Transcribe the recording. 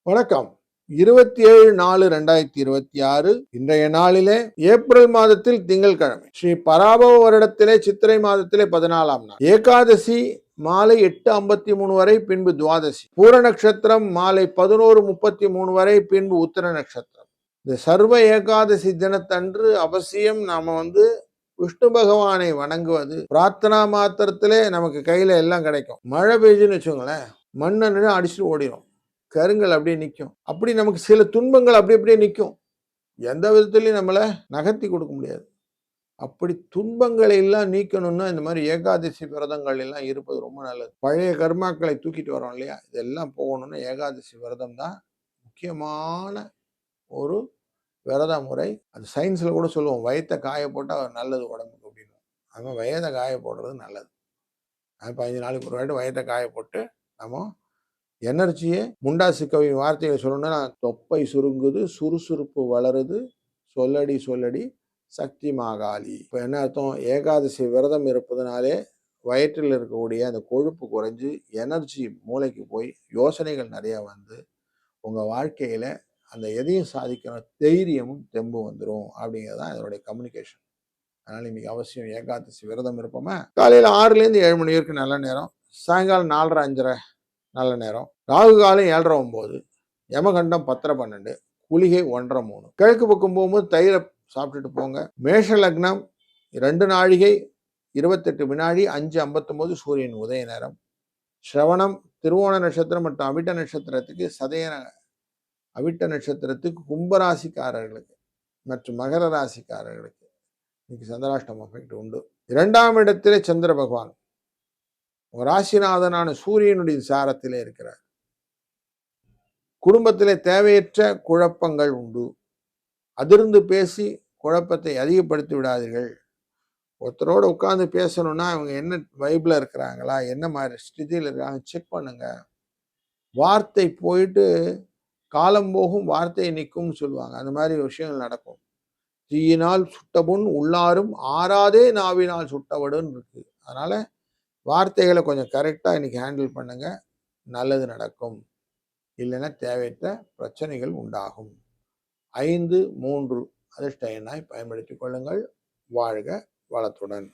வணக்கம். 27/4/2026 இன்றைய நாளிலே ஏப்ரல் மாதத்தில் திங்கட்கிழமை ஸ்ரீ பராபவ வருடத்திலே சித்திரை மாதத்திலே 14ஆம் நாள். ஏகாதசி மாலை 8:53 வரை, பின்பு துவாதசி. பூர நட்சத்திரம் மாலை 11:33 வரை, பின்பு உத்தர நட்சத்திரம். இந்த சர்வ ஏகாதசி தினத்தன்று அவசியம் நாம விஷ்ணு பகவானை வணங்குவது. பிரார்த்தனா மாத்திரத்திலே நமக்கு கையில எல்லாம் கிடைக்கும். மழை பெய்யுன்னு வச்சுக்கோங்களேன், மண்ணை அடிச்சுட்டு ஓடிடும், கருங்கள் அப்படியே நிற்கும். அப்படி நமக்கு சில துன்பங்கள் அப்படியே நிற்கும். எந்த விதத்திலையும் நம்மளை நகர்த்தி கொடுக்க முடியாது. அப்படி துன்பங்களை எல்லாம் நீக்கணும்னா இந்த மாதிரி ஏகாதசி விரதங்கள் எல்லாம் இருப்பது ரொம்ப நல்லது. பழைய கர்மாக்களை தூக்கிட்டு வரோம் இல்லையா, இதெல்லாம் போகணும்னா ஏகாதசி விரதம் தான் முக்கியமான ஒரு விரத முறை. அது சயின்ஸ்ல கூட சொல்லுவோம், வயத்தை காய போட்டால் நல்லது உடம்புக்கு அப்படின்னு. அது வயதை காய போடுறது நல்லது. 15 நாளைக்கு ஒரு வாட்டி வயத்தை காய போட்டு நம்ம எனர்ஜியே. முண்டாசு கவி வார்த்தைகளை சொல்லணும்னா, தொப்பை சுருங்குது, சுறுசுறுப்பு வளருது, சொல்லடி சொல்லடி சக்தி மாகாளி. இப்போ என்ன அர்த்தம்? ஏகாதசி விரதம் இருப்பதனாலே வயிற்றில் இருக்கக்கூடிய அந்த கொழுப்பு குறைஞ்சு எனர்ஜி மூளைக்கு போய் யோசனைகள் நிறைய வந்து உங்கள் வாழ்க்கையில் அந்த எதையும் சாதிக்கிற தைரியமும் தெம்பும் வந்துடும் அப்படிங்கிறது தான் இதனுடைய கம்யூனிகேஷன். அதனால் இன்னைக்கு அவசியம் ஏகாதசி விரதம் இருப்போமா. காலையில் 6லேருந்து 7 மணி வரைக்கும் நல்ல நேரம், சாயங்காலம் 4:30 5:30 நல்ல நேரம், ராகு காலம் 7:30 9, யமகண்டம் 10:12, குளிகை 1:30 3. கிழக்கு பக்கம் போகும்போது தயிரை சாப்பிட்டுட்டு போங்க. மேஷ லக்னம் 2 நாழிகை 28 வினாடி 5:59 சூரியன் உதய நேரம். ஸ்ரவணம் திருவோண நட்சத்திரம் மற்றும் அவிட்ட நட்சத்திரத்துக்கு அவிட்ட நட்சத்திரத்துக்கு கும்பராசிக்காரர்களுக்கு மற்றும் மகர ராசிக்காரர்களுக்கு இன்னைக்கு சந்திராஷ்டம எஃபெக்ட் உண்டு. 2ஆம் இடத்திலே சந்திர பகவான் ராசிநாதனான சூரியனுடைய சாரத்திலே இருக்கிறார். குடும்பத்திலே தேவையற்ற குழப்பங்கள் உண்டு. அதிர்ந்து பேசி குழப்பத்தை அதிகப்படுத்தி விடாதீர்கள். ஒருத்தரோடு உட்கார்ந்து பேசணும்னா அவங்க என்ன வைப்ல இருக்கிறாங்களா, என்ன மாதிரி ஸ்திதியில் இருக்காங்க செக் பண்ணுங்க. வார்த்தை போயிட்டு காலம் போகும், வார்த்தை நிற்கும்னு சொல்லுவாங்க. அந்த மாதிரி விஷயங்கள் நடக்கும். தீயினால் சுட்டபுண் உள்ளாரும் ஆறாதே நாவினால் சுட்டவடுன்னு இருக்கு. அதனால வார்த்தைகளை கொஞ்சம் கரெக்டாக இன்னைக்கு ஹேண்டில் பண்ணுங்க, நல்லது நடக்கும். இல்லைன்னா தேவையற்ற பிரச்சனைகள் உண்டாகும். 5 3 அதிர்ஷ்ட எண்ணாய் பயன்படுத்திக் கொள்ளுங்கள். வாழ்க வளத்துடன்.